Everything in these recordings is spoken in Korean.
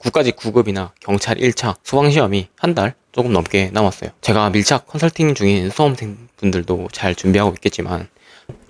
국가직 9급이나 경찰 1차 소방시험이 한 달 조금 넘게 남았어요. 제가 밀착 컨설팅 중인 수험생분들도 잘 준비하고 있겠지만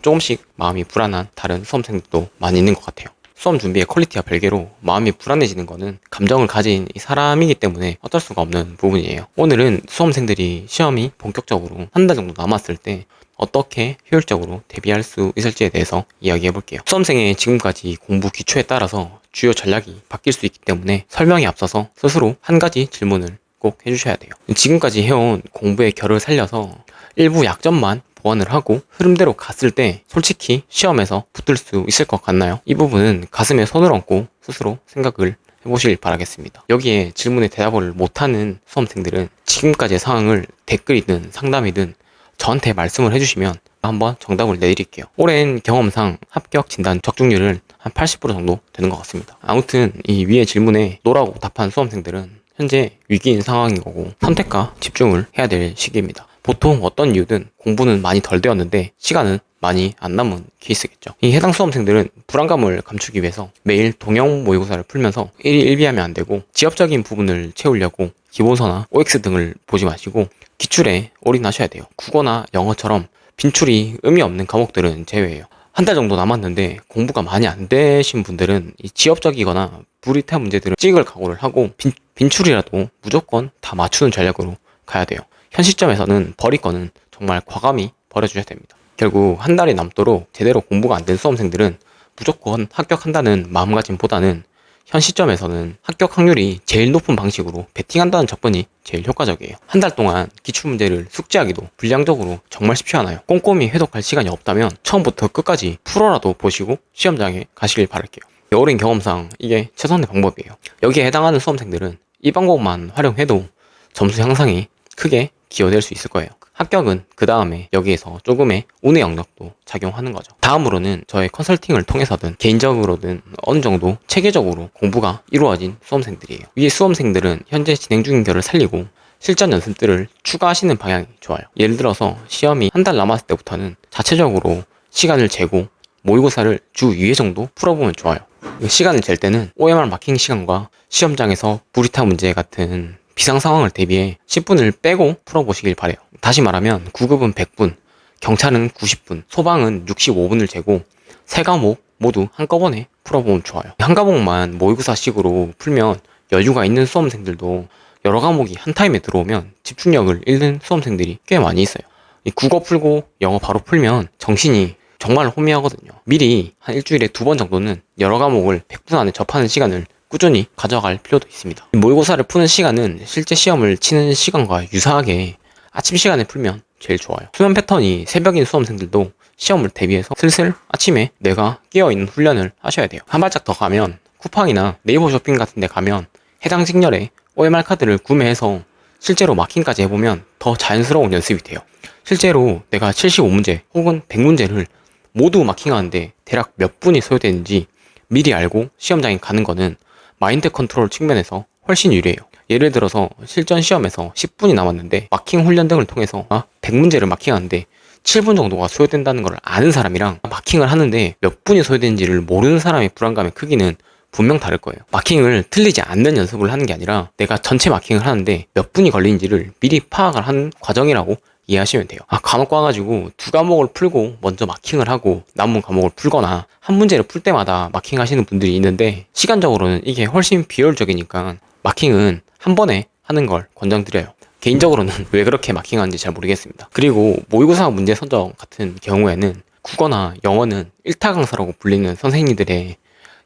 조금씩 마음이 불안한 다른 수험생들도 많이 있는 것 같아요. 수험 준비의 퀄리티와 별개로 마음이 불안해지는 것은 감정을 가진 이 사람이기 때문에 어쩔 수가 없는 부분이에요. 오늘은 수험생들이 시험이 본격적으로 한 달 정도 남았을 때 어떻게 효율적으로 대비할 수 있을지에 대해서 이야기해 볼게요. 수험생의 지금까지 공부 기초에 따라서 주요 전략이 바뀔 수 있기 때문에 설명에 앞서서 스스로 한 가지 질문을 꼭 해주셔야 돼요. 지금까지 해온 공부의 결을 살려서 일부 약점만 보완을 하고 흐름대로 갔을 때 솔직히 시험에서 붙을 수 있을 것 같나요? 이 부분은 가슴에 손을 얹고 스스로 생각을 해보실 바라겠습니다. 여기에 질문에 대답을 못하는 수험생들은 지금까지의 상황을 댓글이든 상담이든 저한테 말씀을 해주시면 한번 정답을 내드릴게요. 오랜 경험상 합격 진단 적중률은 한 80% 정도 되는 것 같습니다. 아무튼 이 위의 질문에 노라고 답한 수험생들은 현재 위기인 상황인 거고 선택과 집중을 해야 될 시기입니다. 보통 어떤 이유든 공부는 많이 덜 되었는데 시간은 많이 안 남은 케이스겠죠. 이 해당 수험생들은 불안감을 감추기 위해서 매일 동형 모의고사를 풀면서 일희일비하면 안 되고 지엽적인 부분을 채우려고 기본서나 OX 등을 보지 마시고 기출에 올인하셔야 돼요. 국어나 영어처럼 빈출이 의미 없는 과목들은 제외해요. 한 달 정도 남았는데 공부가 많이 안 되신 분들은 이 지엽적이거나 불이탈 문제들을 찍을 각오를 하고 빈출이라도 무조건 다 맞추는 전략으로 가야 돼요. 현 시점에서는 버릴 거는 정말 과감히 버려주셔야 됩니다. 결국 한 달이 남도록 제대로 공부가 안 된 수험생들은 무조건 합격한다는 마음가짐보다는 현 시점에서는 합격 확률이 제일 높은 방식으로 베팅한다는 접근이 제일 효과적이에요. 한 달 동안 기출문제를 숙지하기도 분량적으로 정말 쉽지 않아요. 꼼꼼히 회독할 시간이 없다면 처음부터 끝까지 풀어라도 보시고 시험장에 가시길 바랄게요. 오랜 경험상 이게 최선의 방법이에요. 여기에 해당하는 수험생들은 이 방법만 활용해도 점수 향상이 크게 기여될 수 있을 거예요. 합격은 그 다음에 여기에서 조금의 운의 영역도 작용하는 거죠. 다음으로는 저의 컨설팅을 통해서든 개인적으로든 어느 정도 체계적으로 공부가 이루어진 수험생들이에요. 위의 수험생들은 현재 진행 중인 결을 살리고 실전 연습들을 추가하시는 방향이 좋아요. 예를 들어서 시험이 한 달 남았을 때부터는 자체적으로 시간을 재고 모의고사를 주 2회 정도 풀어보면 좋아요. 시간을 잴 때는 OMR 마킹 시간과 시험장에서 불이타 문제 같은 비상 상황을 대비해 10분을 빼고 풀어보시길 바래요. 다시 말하면 9급은 100분, 경찰은 90분, 소방은 65분을 재고 세 과목 모두 한꺼번에 풀어보면 좋아요. 한 과목만 모의고사식으로 풀면 여유가 있는 수험생들도 여러 과목이 한 타임에 들어오면 집중력을 잃는 수험생들이 꽤 많이 있어요. 이 국어 풀고 영어 바로 풀면 정신이 정말 호미하거든요. 미리 한 일주일에 2번 정도는 여러 과목을 100분 안에 접하는 시간을 꾸준히 가져갈 필요도 있습니다. 모의고사를 푸는 시간은 실제 시험을 치는 시간과 유사하게 아침 시간에 풀면 제일 좋아요. 수면 패턴이 새벽인 수험생들도 시험을 대비해서 슬슬 아침에 내가 깨어있는 훈련을 하셔야 돼요. 한 발짝 더 가면 쿠팡이나 네이버 쇼핑 같은 데 가면 해당 직렬에 OMR 카드를 구매해서 실제로 마킹까지 해보면 더 자연스러운 연습이 돼요. 실제로 내가 75문제 혹은 100문제를 모두 마킹하는데 대략 몇 분이 소요되는지 미리 알고 시험장에 가는 거는 마인드 컨트롤 측면에서 훨씬 유리해요. 예를 들어서 실전 시험에서 10분이 남았는데 마킹 훈련 등을 통해서 100문제를 마킹하는데 7분 정도가 소요된다는 걸 아는 사람이랑 마킹을 하는데 몇 분이 소요되는지를 모르는 사람의 불안감의 크기는 분명 다를 거예요. 마킹을 틀리지 않는 연습을 하는 게 아니라 내가 전체 마킹을 하는데 몇 분이 걸리는지를 미리 파악을 하는 과정이라고 이해하시면 돼요. 과목 와가지고 2과목을 풀고 먼저 마킹을 하고 남은 과목을 풀거나 한 문제를 풀 때마다 마킹하시는 분들이 있는데 시간적으로는 이게 훨씬 비효율적이니까 마킹은 한 번에 하는 걸 권장드려요. 개인적으로는 왜 그렇게 마킹하는지 잘 모르겠습니다. 그리고 모의고사 문제 선정 같은 경우에는 국어나 영어는 1타 강사라고 불리는 선생님들의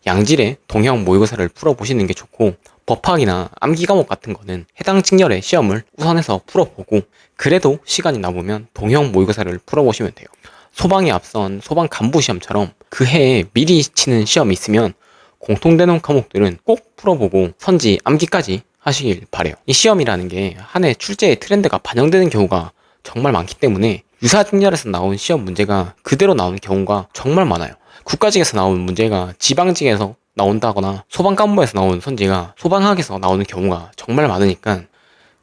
양질의 동형 모의고사를 풀어보시는 게 좋고 법학이나 암기 과목 같은 거는 해당 직렬의 시험을 우선해서 풀어보고 그래도 시간이 남으면 동형 모의고사를 풀어보시면 돼요. 소방에 앞선 소방 간부 시험처럼 그 해에 미리 치는 시험이 있으면 공통되는 과목들은 꼭 풀어보고 선지 암기까지 하시길 바래요. 이 시험이라는 게 한 해 출제의 트렌드가 반영되는 경우가 정말 많기 때문에 유사 직렬에서 나온 시험 문제가 그대로 나오는 경우가 정말 많아요. 국가직에서 나온 문제가 지방직에서 나온다거나 소방간부에서 나온 선지가 소방학에서 나오는 경우가 정말 많으니까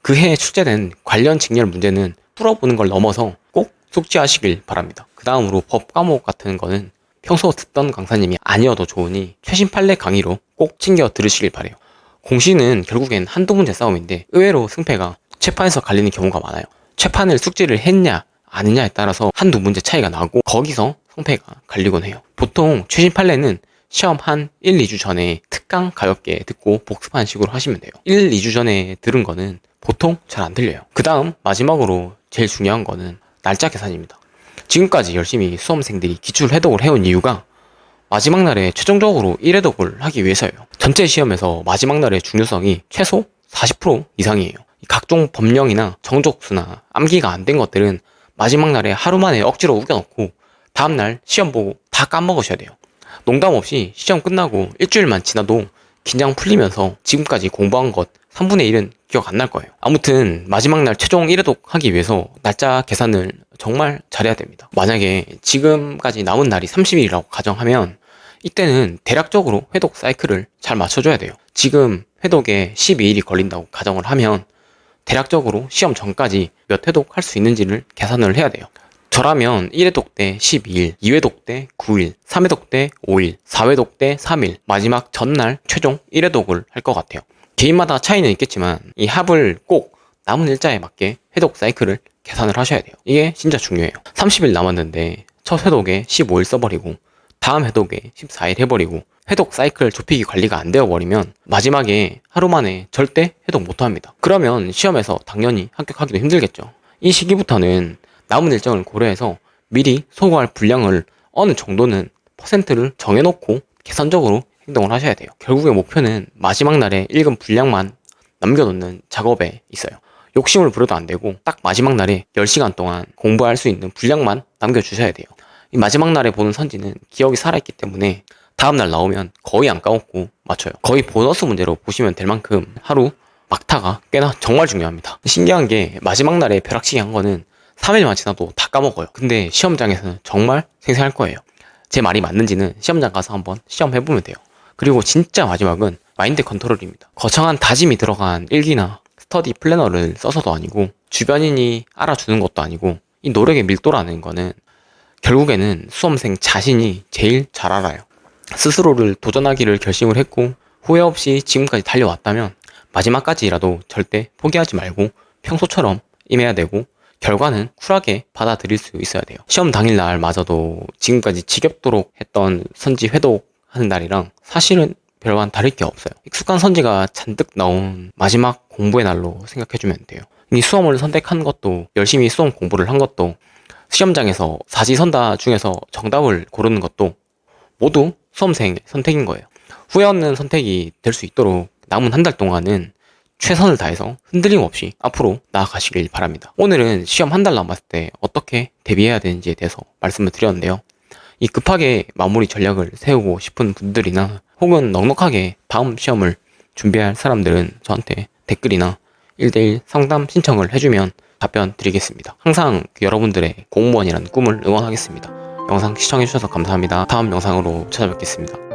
그 해에 출제된 관련 직렬 문제는 풀어보는 걸 넘어서 꼭 숙지하시길 바랍니다. 그 다음으로 법 과목 같은 거는 평소 듣던 강사님이 아니어도 좋으니 최신 판례 강의로 꼭 챙겨 들으시길 바래요. 공시는 결국엔 한두 문제 싸움인데 의외로 승패가 채판에서 갈리는 경우가 많아요. 채판을 숙지를 했냐 아니냐에 따라서 한두 문제 차이가 나고 거기서 승패가 갈리곤 해요. 보통 최신 판례는 시험 한 1, 2주 전에 특강 가볍게 듣고 복습하는 식으로 하시면 돼요. 1, 2주 전에 들은 거는 보통 잘 안 들려요. 그 다음 마지막으로 제일 중요한 거는 날짜 계산입니다. 지금까지 열심히 수험생들이 기출 해독을 해온 이유가 마지막 날에 최종적으로 1회독을 하기 위해서예요. 전체 시험에서 마지막 날의 중요성이 최소 40% 이상이에요. 각종 법령이나 정족수나 암기가 안 된 것들은 마지막 날에 하루 만에 억지로 우겨놓고 다음날 시험 보고 다 까먹으셔야 돼요. 농담 없이 시험 끝나고 일주일만 지나도 긴장 풀리면서 지금까지 공부한 것 3분의 1은 기억 안 날 거예요. 아무튼 마지막 날 최종 1회독 하기 위해서 날짜 계산을 정말 잘해야 됩니다. 만약에 지금까지 남은 날이 30일이라고 가정하면 이때는 대략적으로 회독 사이클을 잘 맞춰줘야 돼요. 지금 회독에 12일이 걸린다고 가정을 하면 대략적으로 시험 전까지 몇 회독 할 수 있는지를 계산을 해야 돼요. 저라면 1회독 때 12일, 2회독 때 9일, 3회독 때 5일, 4회독 때 3일, 마지막 전날 최종 1회독을 할 것 같아요. 개인마다 차이는 있겠지만 이 합을 꼭 남은 일자에 맞게 회독 사이클을 계산을 하셔야 돼요. 이게 진짜 중요해요. 30일 남았는데 첫 회독에 15일 써버리고 다음 회독에 14일 해버리고 회독 사이클 좁히기 관리가 안 되어버리면 마지막에 하루 만에 절대 회독 못합니다. 그러면 시험에서 당연히 합격하기도 힘들겠죠. 이 시기부터는 남은 일정을 고려해서 미리 소거할 분량을 어느 정도는 퍼센트를 정해놓고 계산적으로 행동을 하셔야 돼요. 결국의 목표는 마지막 날에 읽은 분량만 남겨놓는 작업에 있어요. 욕심을 부려도 안 되고 딱 마지막 날에 10시간 동안 공부할 수 있는 분량만 남겨주셔야 돼요. 이 마지막 날에 보는 선지는 기억이 살아있기 때문에 다음날 나오면 거의 안 까먹고 맞춰요. 거의 보너스 문제로 보시면 될 만큼 하루 막타가 꽤나 정말 중요합니다. 신기한 게 마지막 날에 벼락치기 한 거는 3일만 지나도 다 까먹어요. 근데 시험장에서는 정말 생생할 거예요. 제 말이 맞는지는 시험장 가서 한번 시험해보면 돼요. 그리고 진짜 마지막은 마인드 컨트롤입니다. 거창한 다짐이 들어간 일기나 스터디 플래너를 써서도 아니고 주변인이 알아주는 것도 아니고 이 노력의 밀도라는 거는 결국에는 수험생 자신이 제일 잘 알아요. 스스로를 도전하기를 결심을 했고 후회 없이 지금까지 달려왔다면 마지막까지라도 절대 포기하지 말고 평소처럼 임해야 되고 결과는 쿨하게 받아들일 수 있어야 돼요. 시험 당일날 마저도 지금까지 지겹도록 했던 선지 회독하는 날이랑 사실은 별반 다를 게 없어요. 익숙한 선지가 잔뜩 나온 마지막 공부의 날로 생각해주면 돼요. 이 수험을 선택한 것도 열심히 수험 공부를 한 것도 시험장에서 사지선다 중에서 정답을 고르는 것도 모두 수험생의 선택인 거예요. 후회 없는 선택이 될 수 있도록 남은 한 달 동안은 최선을 다해서 흔들림 없이 앞으로 나아가시길 바랍니다. 오늘은 시험 한 달 남았을 때 어떻게 대비해야 되는지에 대해서 말씀을 드렸는데요. 이 급하게 마무리 전략을 세우고 싶은 분들이나 혹은 넉넉하게 다음 시험을 준비할 사람들은 저한테 댓글이나 1대1 상담 신청을 해주면 답변 드리겠습니다. 항상 여러분들의 공무원이라는 꿈을 응원하겠습니다. 영상 시청해주셔서 감사합니다. 다음 영상으로 찾아뵙겠습니다.